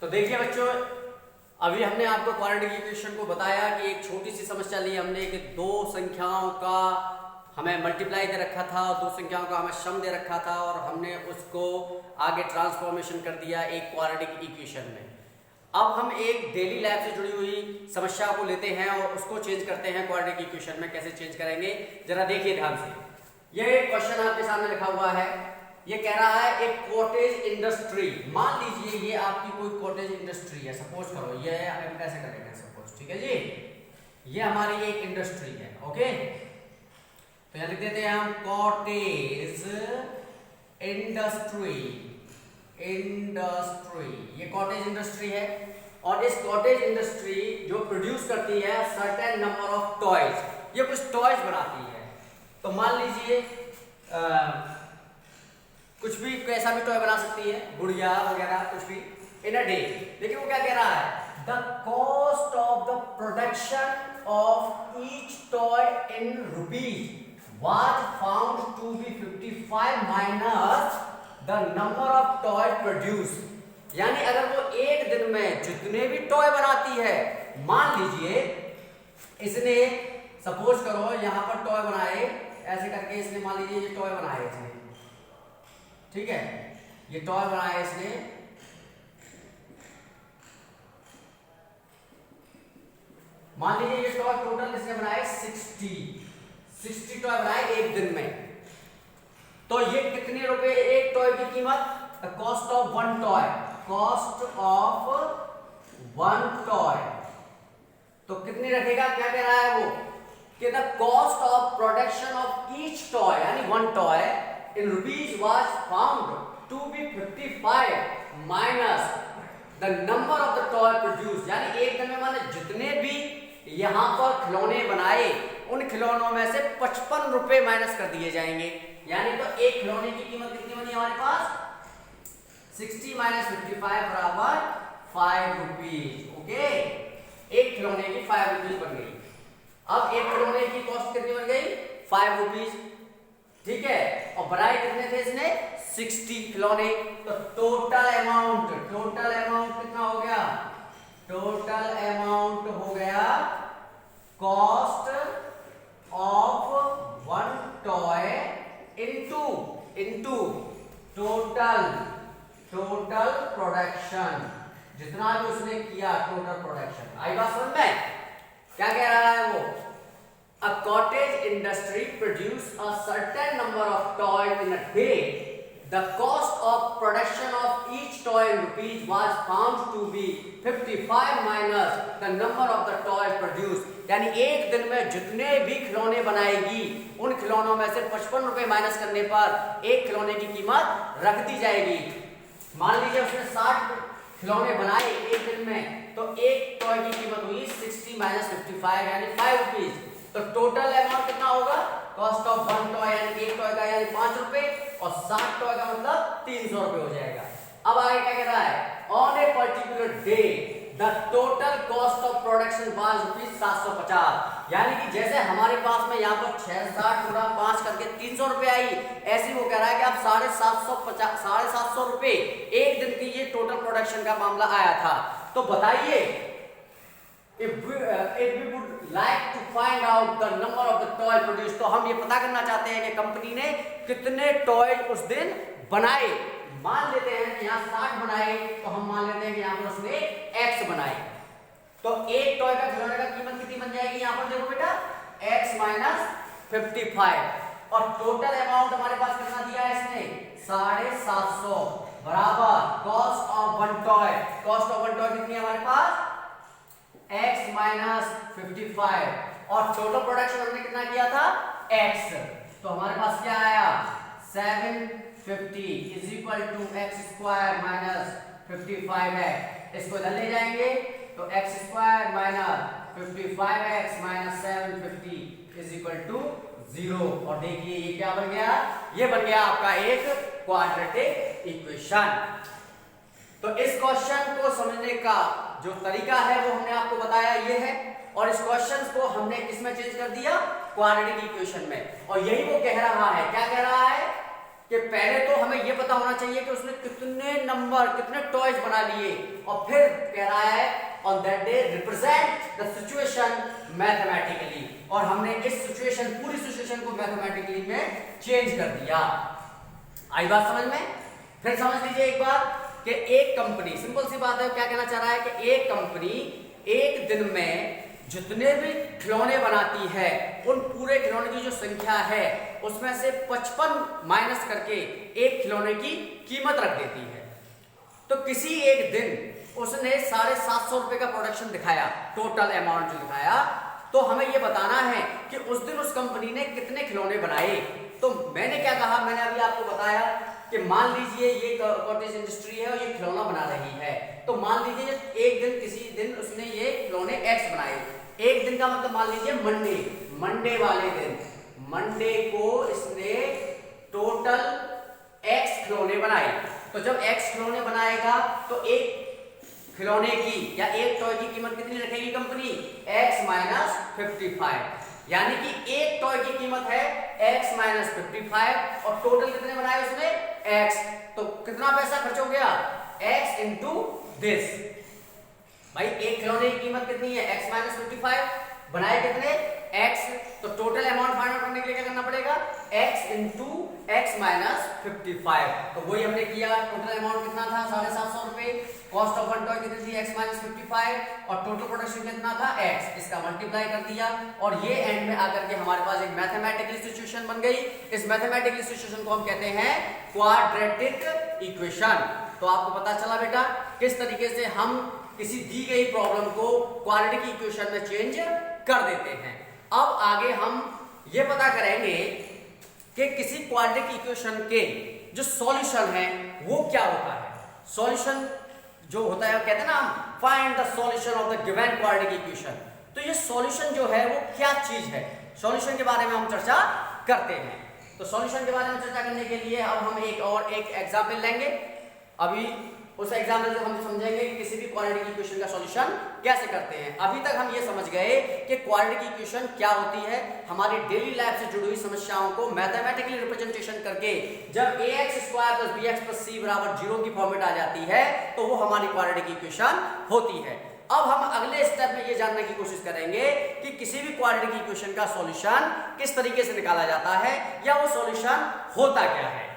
तो देखिए बच्चों, अभी हमने आपको क्वाड्रेटिक इक्वेशन को बताया कि एक छोटी सी समस्या ली हमने कि दो संख्याओं का हमें मल्टीप्लाई दे रखा था और दो संख्याओं का हमें सम दे रखा था और हमने उसको आगे ट्रांसफॉर्मेशन कर दिया एक क्वाड्रेटिक इक्वेशन में। अब हम एक डेली लाइफ से जुड़ी हुई समस्या को लेते हैं और उसको चेंज करते हैं क्वाड्रेटिक इक्वेशन में। कैसे चेंज करेंगे जरा देखिए ध्यान से। ये क्वेश्चन आपके सामने लिखा हुआ है। ये कह रहा है एक कॉटेज इंडस्ट्री, मान लीजिए ये आपकी कोई कॉटेज इंडस्ट्री है, सपोज करो ये हम कैसे करेंगे सपोज, ठीक है जी, ये हमारी एक इंडस्ट्री है। ओके, तो यहां लिख देते हैं हम कॉटेज इंडस्ट्री। ये कॉटेज इंडस्ट्री है और इस कॉटेज इंडस्ट्री जो प्रोड्यूस करती है सर्टेन नंबर ऑफ टॉयज, ये कुछ टॉयज बनाती है। तो मान लीजिए कुछ भी कैसा भी टॉय बना सकती है, गुड़िया वगैरह कुछ भी इन अ डे। देखिए वो क्या कह रहा है, the cost of the production of each toy in rupees was found to be 55 minus the number of toy produce. यानी अगर वो एक दिन में जितने भी टॉय बनाती है, मान लीजिए इसने सपोज करो यहां पर टॉय बनाए ऐसे करके, इसने मान लीजिए ये टॉय बनाए इसने, ठीक है, ये टॉय बनाया इसने, मान लीजिए ये टॉय टोटल इसने बनाए 60 टॉय बनाए एक दिन में। तो ये कितने रुपए एक टॉय की कीमत, the cost of one toy, cost of one toy. तो कितनी रखेगा, क्या कह रहा है वो कि the cost of production of each toy यानी one toy in rupees was found to be 55 minus the number of the toy produced। यानी एक दिन में मैंने जितने भी यहां पर खिलौने बनाए उन खिलौनों में से 55 रुपए माइनस कर दिए जाएंगे। यानी तो एक खिलौने की कीमत कितनी बनी हमारे पास, 60 माइनस 55 बराबर 5 रुपीज। ओके, एक खिलौने की 5 रुपीज बन गई। अब एक खिलौने की कॉस्ट कितनी बन गई, 5 रुपीज, ठीक है, और बनाए कितने थे इसने, 60 खिलौने। तो टोटल अमाउंट कितना हो गया, टोटल अमाउंट हो गया cost of one toy into total production, जितना भी उसने किया टोटल प्रोडक्शन। आई बात समझ में, क्या कह रहा है वो, a cottage industry produce a certain number of toys in a day. The cost of production of each toy in rupees was found to be 55 minus the number of the toys produced। यानी एक दिन में जितने भी खिलौने बनाएगी उन खिलौनों में से 55 रुपए माइनस करने पर एक खिलौने की कीमत रख दी जाएगी। मान लीजिए उसने 60 खिलौने बनाए एक दिन में, तो एक टॉय की कीमत हुई 60 माइनस 55 यानी 5 रुपीज। तो टोटल अमाउंट कितना होगा, कॉस्ट ऑफ वन टॉय यानी एक टॉय का यानी 5 रुपए और 60 टॉय का मतलब 300 रुपए हो जाएगा। अब आगे क्या कह रहा है, on a particular day the total cost of production was rupees 750। यानी कि जैसे हमारे पास में यहाँ पर 660 गुणा 5 करके 300 रुपए आई, ऐसे वो कह रहा है कि आप 750 रुपए एक दिन की ये टोटल प्रोडक्शन का मामला आया था। तो बताइए, if we would like to find out the number of the toy produced, तो हम ये पता करना चाहते हैं कि कंपनी ने कितने टॉय उस दिन बनाए। मान लेते हैं कि यहाँ 60 बनाए, तो हम मान लेते हैं कि यहाँ पर उसने x बनाए। तो एक टॉय का खिलौने का कीमत कितनी बन जाएगी, यहाँ पर देखो बेटा, x माइनस 55 और टोटल अमाउंट हमारे पास कितना दिया है इसने, 750 बराबर cost of one toy. Cost of one toy कितनी है हमारे पास, x माइनस 55 और टोटल प्रोडक्शन हमने कितना किया था, x। तो हमारे पास क्या आया, 750 is equal to x square minus 55 है। इसको इधर ले जाएंगे तो x square minus 55x minus 750 is equal to 0। और देखिए ये क्या बन गया, ये बन गया आपका एक क्वाड्रेटिक इक्वेशन। तो इस क्वेश्चन को समझने का जो तरीका है वो हमने आपको बताया ये है, और इस क्वेश्चन को हमने किसमें चेंज कर दिया, क्वाड्रेटिक इक्वेशन में। और यही वो कह रहा है, क्या कह रहा है कि पहले तो हमें यह पता होना चाहिए कि उसने कितने नंबर, कितने टॉयज बना लिए, और फिर कह रहा है on that day represent the situation mathematically, और हमने इस सिचुएशन, पूरी सिचुएशन को मैथमेटिकली में चेंज कर दिया। आई बात समझ में? फिर समझ लीजिए एक बार कि एक कंपनी, सिंपल सी बात है, क्या कहना चाह रहा है कि एक कंपनी एक दिन में जितने भी खिलौने बनाती है, उन पूरे खिलौने की जो संख्या है उसमें से 55 माइनस करके एक खिलौने की कीमत रख देती है। तो किसी एक दिन उसने 750 रुपए का प्रोडक्शन दिखाया, टोटल अमाउंट जो दिखाया, तो हमें यह बताना है कि उस दिन उस कंपनी ने कितने खिलौने बनाए। तो मैंने क्या कहा, मैंने अभी आपको बताया कि मान लीजिए ये कॉटेज इंडस्ट्री है और ये खिलौना बना रही है, तो मान लीजिए एक दिन, किसी दिन उसने ये खिलौने एक्स बनाए। एक दिन का मतलब मान लीजिए मंडे वाले दिन, मंडे को इसने टोटल एक्स खिलौने बनाए। तो जब एक्स खिलौने बनाएगा तो एक खिलौने की या एक टॉय की कीमत कितनी रखेगी कंपनी? x माइनस 55, यानी कि एक टॉय की कीमत है x माइनस 55 और टोटल कितने बनाए उसने? x। तो कितना पैसा खर्च हो गया? x into this. भाई एक खिलौने की कीमत कितनी है? x माइनस 55, बनाए कितने? x। तो टोटल अमाउंट फाइंड आउट करने के लिए क्या करना पड़ेगा? x into x minus 55। तो वही हमने किया। टोटल अमाउंट कितना था? 750 रुपए। कॉस्ट ऑफ वन टॉय कितनी थी? x माइनस 55 और टोटल प्रोडक्शन कितना था? x। इसका मल्टीप्लाई कर दिया और ये एंड में आकर के हमारे पास एक मैथमेटिकल सिचुएशन बन गई। इस मैथमेटिकल सिचुएशन को हम कहते हैं क्वाड्रेटिक इक्वेशन। तो आपको पता चला बेटा किस तरीके से हम किसी दी गई प्रॉब्लम को क्वाड्रेटिक इक्वेशन में चेंज कर देते हैं। अब आगे हम ये पता करेंगे कि किसी क्वाड्रेटिक इक्वेशन के जो सॉल्यूशन है वो क्या होता है। सॉल्यूशन जो होता है, कहते हैं ना हम find the solution of the given quadratic equation. तो ये सॉल्यूशन जो है वो क्या चीज है, सॉल्यूशन के बारे में हम चर्चा करते हैं। तो सॉल्यूशन के बारे में चर्चा करने के लिए अब हम एक एग्जाम्पल लेंगे। अभी उस एग्जाम्पल से हम समझेंगे कि किसी भी क्वाड्रेटिक इक्वेशन का सॉल्यूशन कैसे करते हैं। अभी तक हम ये समझ गए कि क्वाड्रेटिक इक्वेशन क्या होती है। हमारी डेली लाइफ से जुड़ी हुई समस्याओं को मैथमेटिकली रिप्रेजेंटेशन करके जब ax² + bx + c बराबर 0 की फॉर्मेट आ जाती है तो वो हमारी क्वाड्रेटिक इक्वेशन होती है। अब हम अगले स्टेप में ये जानने की कोशिश करेंगे कि किसी भी क्वाड्रेटिक इक्वेशन का सॉल्यूशन किस तरीके से निकाला जाता है या वो सॉल्यूशन होता क्या है।